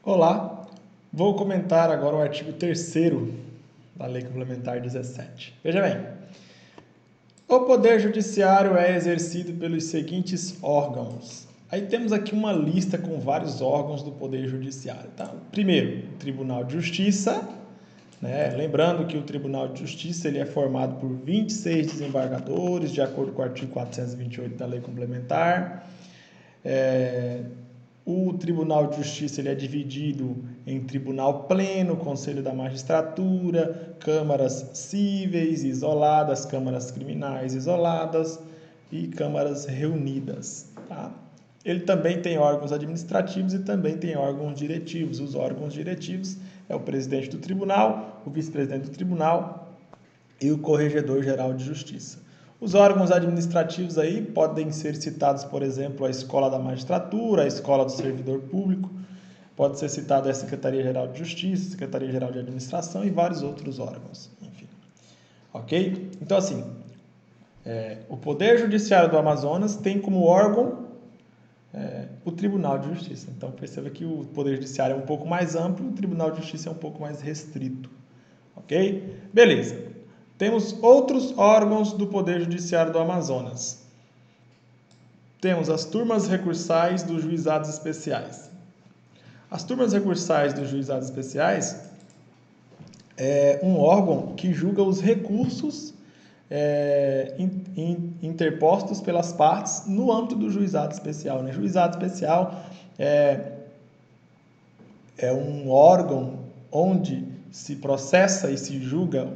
Olá, vou comentar agora o artigo 3º da Lei Complementar 17. Veja bem, o Poder Judiciário é exercido pelos seguintes órgãos. Aí temos aqui uma lista com vários órgãos do Poder Judiciário. Tá? Primeiro, o Tribunal de Justiça. Lembrando que o Tribunal de Justiça ele é formado por 26 desembargadores, de acordo com o artigo 428 da Lei Complementar. O Tribunal de Justiça ele é dividido em Tribunal Pleno, Conselho da Magistratura, câmaras cíveis isoladas, câmaras criminais isoladas e câmaras reunidas. Tá? Ele também tem órgãos administrativos e também tem órgãos diretivos. Os órgãos diretivos é o presidente do tribunal, o vice-presidente do tribunal e o corregedor-geral de justiça. Os órgãos administrativos aí podem ser citados, por exemplo, a Escola da Magistratura, a Escola do Servidor Público, pode ser citada a Secretaria-Geral de Justiça, Secretaria-Geral de Administração e vários outros órgãos, enfim. Ok? Então, assim, o Poder Judiciário do Amazonas tem como órgão o Tribunal de Justiça. Então, perceba que o Poder Judiciário é um pouco mais amplo, o Tribunal de Justiça é um pouco mais restrito. Ok? Beleza. Temos outros órgãos do Poder Judiciário do Amazonas. Temos as turmas recursais dos juizados especiais. As turmas recursais dos juizados especiais é um órgão que julga os recursos interpostos pelas partes no âmbito do juizado especial. Né? Juizado especial é um órgão onde se processa e se julga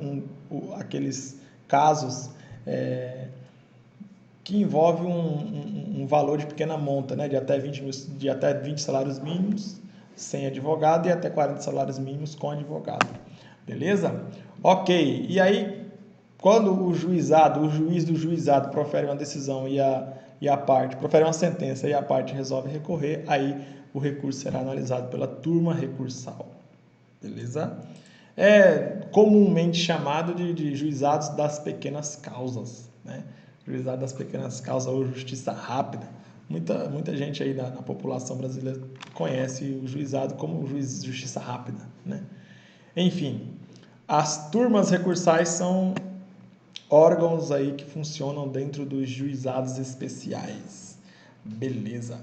aqueles casos que envolvem um valor de pequena monta, né? de até 20 salários mínimos sem advogado e até 40 salários mínimos com advogado. Beleza? Ok. E aí, quando o juiz do juizado profere uma decisão e a parte profere uma sentença e a parte resolve recorrer, aí o recurso será analisado pela turma recursal. Beleza? É comumente chamado de juizados das pequenas causas, né? Juizado das pequenas causas ou justiça rápida. Muita gente aí na população brasileira conhece o juizado como juiz de justiça rápida, né? Enfim, as turmas recursais são órgãos aí que funcionam dentro dos juizados especiais. Beleza.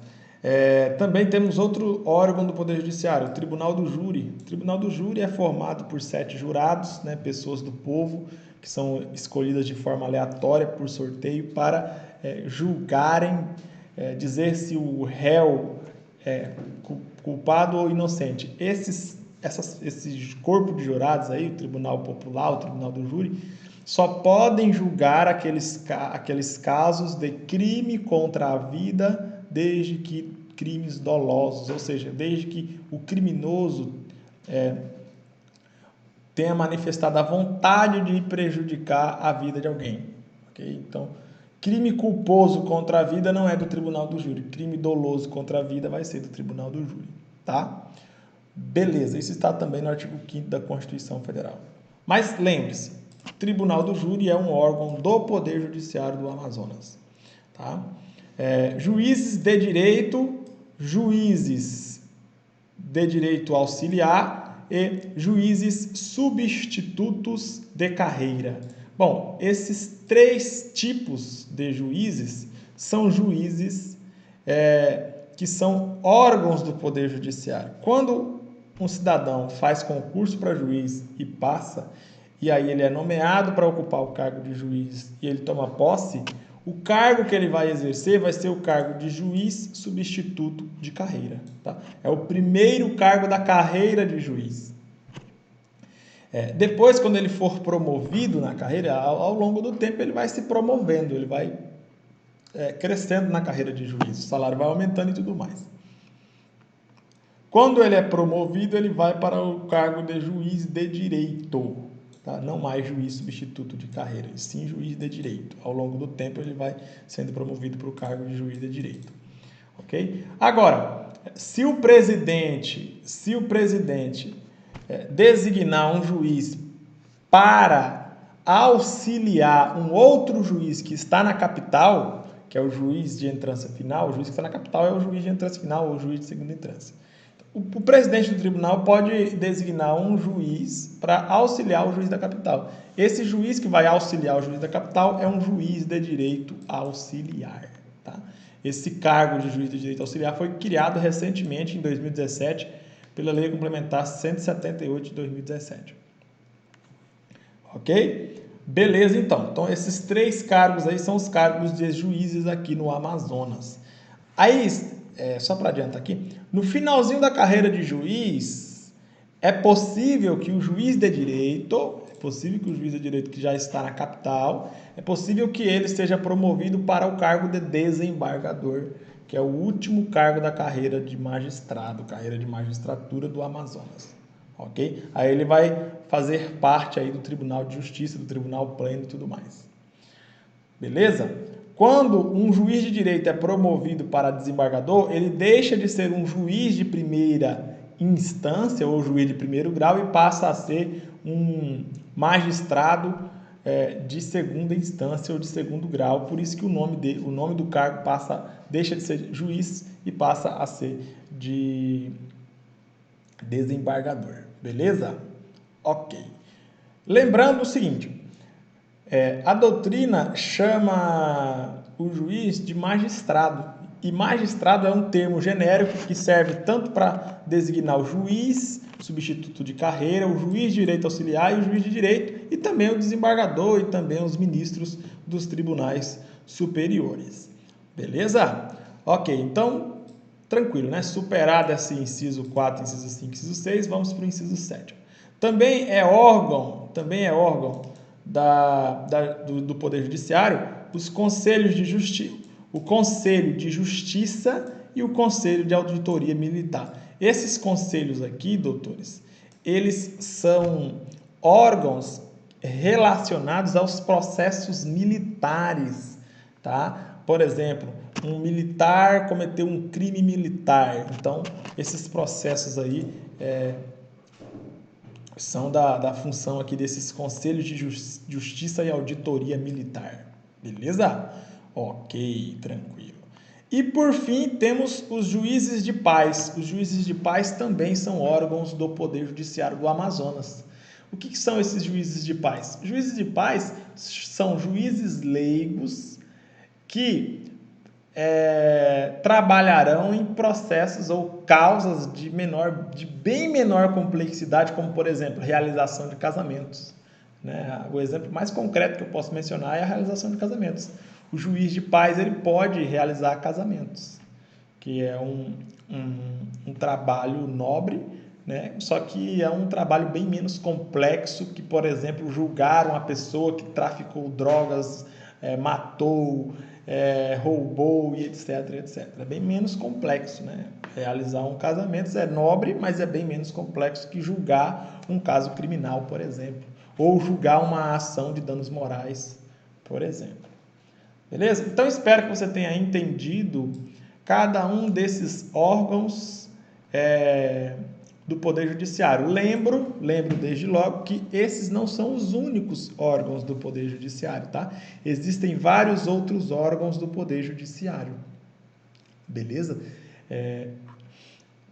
Também temos outro órgão do Poder Judiciário, o Tribunal do Júri. O Tribunal do Júri é formado por 7 jurados, né, pessoas do povo, que são escolhidas de forma aleatória por sorteio para julgarem, dizer se o réu é culpado ou inocente. Esse corpo de jurados aí, o Tribunal Popular, o Tribunal do Júri, só podem julgar aqueles casos de crime contra a vida, desde que crimes dolosos, ou seja, desde que o criminoso tenha manifestado a vontade de prejudicar a vida de alguém. Okay? Então, crime culposo contra a vida não é do Tribunal do Júri. Crime doloso contra a vida vai ser do Tribunal do Júri. Tá? Beleza, isso está também no artigo 5º da Constituição Federal. Mas lembre-se, o Tribunal do Júri é um órgão do Poder Judiciário do Amazonas. Tá? Juízes de direito auxiliar e juízes substitutos de carreira. Bom, esses 3 tipos de juízes são juízes que são órgãos do Poder Judiciário. Quando um cidadão faz concurso para juiz e passa, e aí ele é nomeado para ocupar o cargo de juiz e ele toma posse, o cargo que ele vai exercer vai ser o cargo de juiz substituto de carreira. Tá? É o primeiro cargo da carreira de juiz. Depois, quando ele for promovido na carreira, ao longo do tempo ele vai se promovendo, ele vai crescendo na carreira de juiz, o salário vai aumentando e tudo mais. Quando ele é promovido, ele vai para o cargo de juiz de direito. Tá? Não mais juiz substituto de carreira, e sim juiz de direito. Ao longo do tempo ele vai sendo promovido para o cargo de juiz de direito. Ok? Agora, se o presidente designar um juiz para auxiliar um outro juiz que está na capital, que é o juiz de entrância final, o juiz que está na capital é o juiz de entrância final ou o juiz de segunda entrância. o presidente do tribunal pode designar um juiz para auxiliar o juiz da capital. Esse juiz que vai auxiliar o juiz da capital é um juiz de direito auxiliar. Tá? Esse cargo de juiz de direito auxiliar foi criado recentemente, em 2017, pela Lei Complementar 178 de 2017. Ok? Beleza, então. Então, esses 3 cargos aí são os cargos de juízes aqui no Amazonas. Aí, só para adiantar aqui, no finalzinho da carreira de juiz, é possível que o juiz de direito, que já está na capital, é possível que ele seja promovido para o cargo de desembargador, que é o último cargo da carreira de magistrado, carreira de magistratura do Amazonas. Ok? Aí ele vai fazer parte aí do Tribunal de Justiça, do Tribunal Pleno e tudo mais. Beleza? Quando um juiz de direito é promovido para desembargador, ele deixa de ser um juiz de primeira instância ou juiz de primeiro grau e passa a ser um magistrado de segunda instância ou de segundo grau. Por isso que o nome do cargo deixa de ser juiz e passa a ser de desembargador. Beleza? Ok. Lembrando o seguinte, a doutrina chama o juiz de magistrado. E magistrado é um termo genérico que serve tanto para designar o juiz, substituto de carreira, o juiz de direito auxiliar e o juiz de direito, e também o desembargador e também os ministros dos tribunais superiores. Beleza? Ok, então, tranquilo, né? Superado esse inciso 4, inciso 5, inciso 6, vamos para o inciso 7. Também é órgão do Poder Judiciário os conselhos de justiça, o Conselho de Justiça e o Conselho de Auditoria Militar. Esses conselhos aqui, doutores, eles são órgãos relacionados aos processos militares, tá? Por exemplo, um militar cometeu um crime militar. Então, esses processos aí são da função aqui desses conselhos de justiça e auditoria militar. Beleza? Ok, tranquilo. E por fim, temos os juízes de paz. Os juízes de paz também são órgãos do Poder Judiciário do Amazonas. O que são esses juízes de paz? Juízes de paz são juízes leigos que trabalharão em processos ou causas de bem menor complexidade, como, por exemplo, realização de casamentos. Né? O exemplo mais concreto que eu posso mencionar é a realização de casamentos. O juiz de paz ele pode realizar casamentos, que é um trabalho nobre, né? Só que é um trabalho bem menos complexo que, por exemplo, julgar uma pessoa que traficou drogas, matou, roubou e etc, etc. É bem menos complexo, né? Realizar um casamento é nobre, mas é bem menos complexo que julgar um caso criminal, por exemplo, ou julgar uma ação de danos morais, por exemplo. Beleza? Então, espero que você tenha entendido cada um desses órgãos do Poder Judiciário. Lembro desde logo que esses não são os únicos órgãos do Poder Judiciário, tá? Existem vários outros órgãos do Poder Judiciário. Beleza?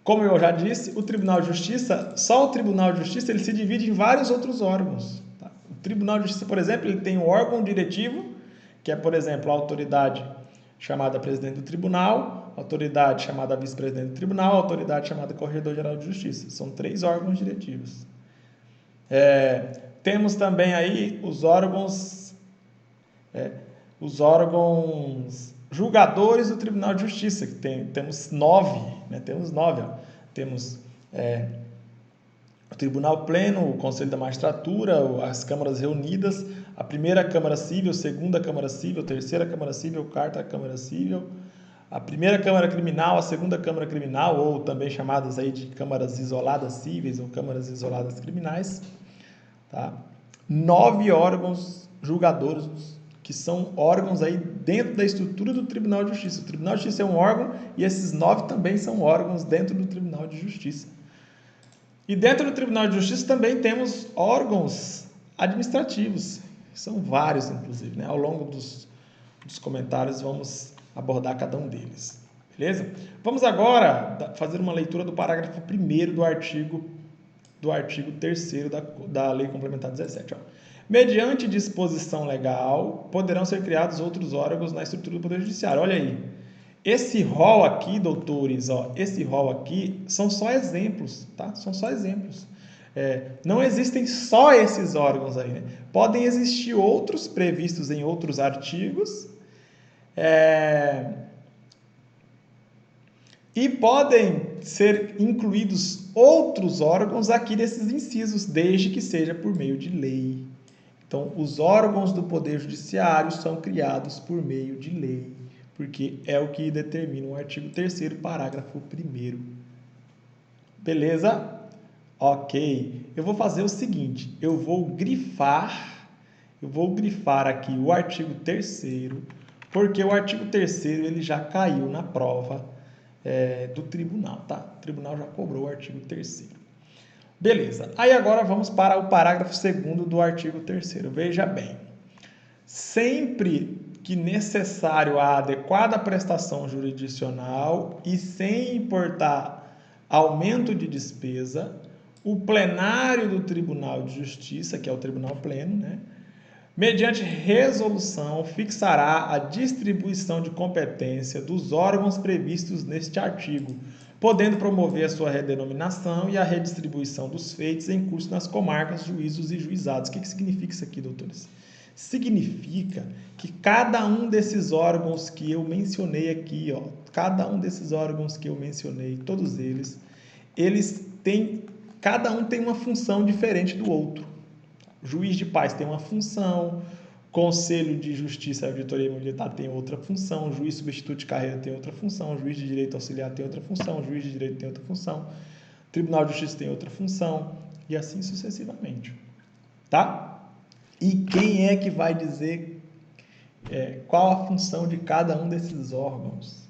Como eu já disse, o Tribunal de Justiça, só o Tribunal de Justiça, ele se divide em vários outros órgãos. Tá? O Tribunal de Justiça, por exemplo, ele tem um órgão diretivo, que é, por exemplo, a autoridade chamada presidente do tribunal, autoridade chamada vice-presidente do tribunal, autoridade chamada corregedor-geral de justiça. São 3 órgãos diretivos. Temos também aí os órgãos julgadores do Tribunal de Justiça, que temos 9, né? Temos 9. Ó. Temos o Tribunal Pleno, o Conselho da Magistratura, as câmaras reunidas, a primeira Câmara Civil, segunda Câmara Civil, terceira Câmara Civil, quarta Câmara Civil, a primeira Câmara Criminal, a segunda Câmara Criminal, ou também chamadas aí de câmaras isoladas cíveis ou câmaras isoladas criminais. Tá? 9 órgãos julgadores, que são órgãos aí dentro da estrutura do Tribunal de Justiça. O Tribunal de Justiça é um órgão e esses 9 também são órgãos dentro do Tribunal de Justiça. E dentro do Tribunal de Justiça também temos órgãos administrativos. São vários, inclusive. Né? Ao longo dos comentários vamos abordar cada um deles. Beleza? Vamos agora fazer uma leitura do parágrafo 1º do artigo 3º da Lei Complementar 17. Ó. Mediante disposição legal, poderão ser criados outros órgãos na estrutura do Poder Judiciário. Olha aí. Esse rol aqui, doutores, ó, esse rol aqui são só exemplos, tá? São só exemplos. Não existem só esses órgãos aí, né? Podem existir outros previstos em outros artigos, e podem ser incluídos outros órgãos aqui desses incisos, desde que seja por meio de lei. Então, os órgãos do Poder Judiciário são criados por meio de lei, porque é o que determina o artigo 3º, parágrafo 1º. Beleza? Ok. Eu vou fazer o seguinte, eu vou grifar aqui o artigo 3º, porque o artigo 3º ele já caiu na prova do tribunal, tá? O tribunal já cobrou o artigo 3º. Beleza. Aí agora vamos para o parágrafo 2º do artigo 3º. Veja bem. Sempre que necessário a adequada prestação jurisdicional e sem importar aumento de despesa, o plenário do Tribunal de Justiça, que é o Tribunal Pleno, né, mediante resolução, fixará a distribuição de competência dos órgãos previstos neste artigo, podendo promover a sua redenominação e a redistribuição dos feitos em curso nas comarcas, juízos e juizados. O que significa isso aqui, doutores? Significa que cada um desses órgãos que eu mencionei aqui, ó, cada um desses órgãos que eu mencionei, todos eles têm, cada um tem uma função diferente do outro. Juiz de paz tem uma função, Conselho de Justiça e Auditoria Militar tem outra função, juiz substituto de carreira tem outra função, juiz de direito auxiliar tem outra função, juiz de direito tem outra função, Tribunal de Justiça tem outra função, e assim sucessivamente. Tá? E quem é que vai dizer qual a função de cada um desses órgãos?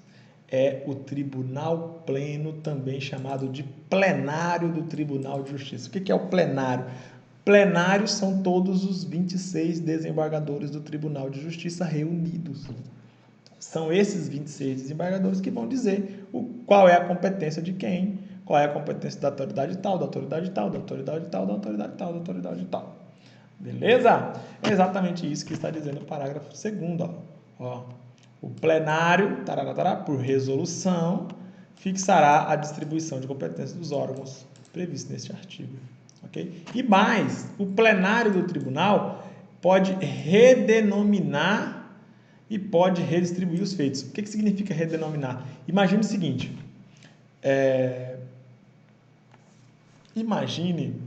É o Tribunal Pleno, também chamado de plenário do Tribunal de Justiça. O que é o plenário? Plenários são todos os 26 desembargadores do Tribunal de Justiça reunidos. São esses 26 desembargadores que vão dizer qual é a competência de quem, qual é a competência da autoridade tal, da autoridade tal, da autoridade tal, da autoridade tal, da autoridade tal. Beleza? É exatamente isso que está dizendo o parágrafo 2º. Ó. O plenário, por resolução, fixará a distribuição de competências dos órgãos previstos neste artigo. Okay? E mais, o plenário do tribunal pode redenominar e pode redistribuir os feitos. O que significa redenominar? Imagine o seguinte, imagine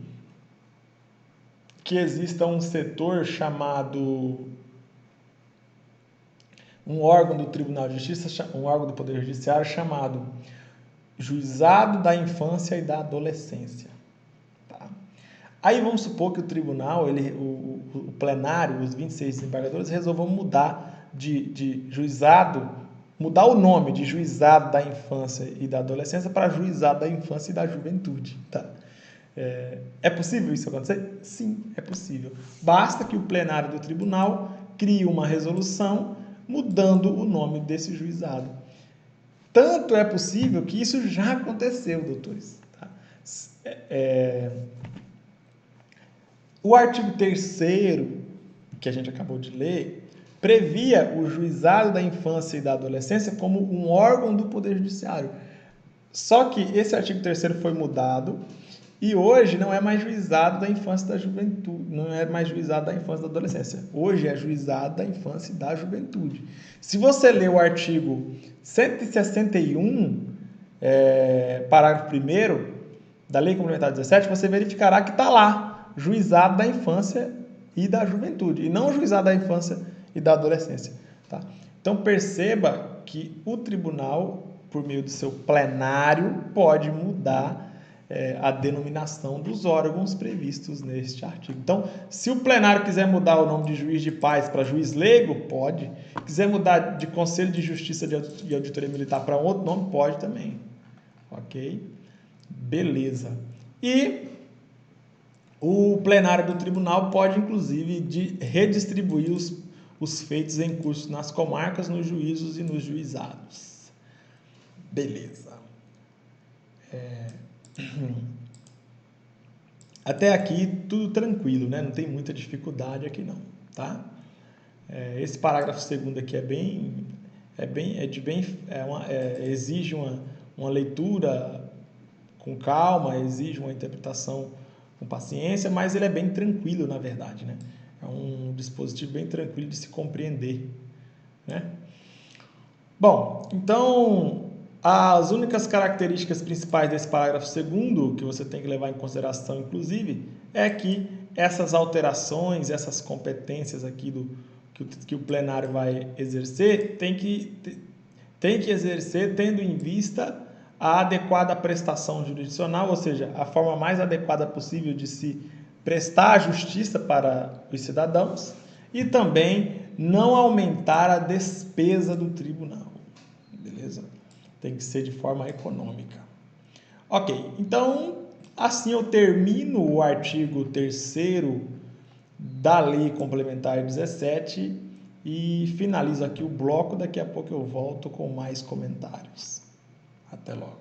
que exista um setor chamado, um órgão do Tribunal de Justiça, um órgão do Poder Judiciário chamado Juizado da Infância e da Adolescência. Tá? Aí vamos supor que o tribunal, o plenário, os 26 desembargadores resolvam mudar de juizado, mudar o nome de Juizado da Infância e da Adolescência para Juizado da Infância e da Juventude. Tá? É possível isso acontecer? Sim, é possível. Basta que o plenário do tribunal crie uma resolução mudando o nome desse juizado. Tanto é possível que isso já aconteceu, doutores. Tá? O artigo 3º, que a gente acabou de ler, previa o Juizado da Infância e da Adolescência como um órgão do Poder Judiciário. Só que esse artigo 3º foi mudado e hoje não é mais Juizado da Infância e da Juventude, não é mais Juizado da Infância e da Adolescência. Hoje é Juizado da Infância e da Juventude. Se você ler o artigo 161, parágrafo 1º da Lei Complementar 17, você verificará que está lá, Juizado da Infância e da Juventude, e não Juizado da Infância e da Adolescência. Tá? Então, perceba que o tribunal, por meio do seu plenário, pode mudar a denominação dos órgãos previstos neste artigo. Então, se o plenário quiser mudar o nome de juiz de paz para juiz leigo, pode. Quiser mudar de Conselho de Justiça e Auditoria Militar para um outro nome, pode também. Ok? Beleza. E o plenário do tribunal pode, inclusive, redistribuir os feitos em curso nas comarcas, nos juízos e nos juizados. Beleza. Até aqui tudo tranquilo, né? Não tem muita dificuldade aqui não, tá? Esse parágrafo segundo aqui exige uma leitura com calma, exige uma interpretação com paciência, mas ele é bem tranquilo, na verdade, né? É um dispositivo bem tranquilo de se compreender, né? Bom, então, as únicas características principais desse parágrafo segundo, que você tem que levar em consideração, inclusive, é que essas alterações, essas competências aqui que o plenário vai exercer, tem que exercer tendo em vista a adequada prestação jurisdicional, ou seja, a forma mais adequada possível de se prestar justiça para os cidadãos e também não aumentar a despesa do tribunal. Beleza? Tem que ser de forma econômica. Ok, então assim eu termino o artigo 3º da Lei Complementar 17 e finalizo aqui o bloco. Daqui a pouco eu volto com mais comentários. Até logo.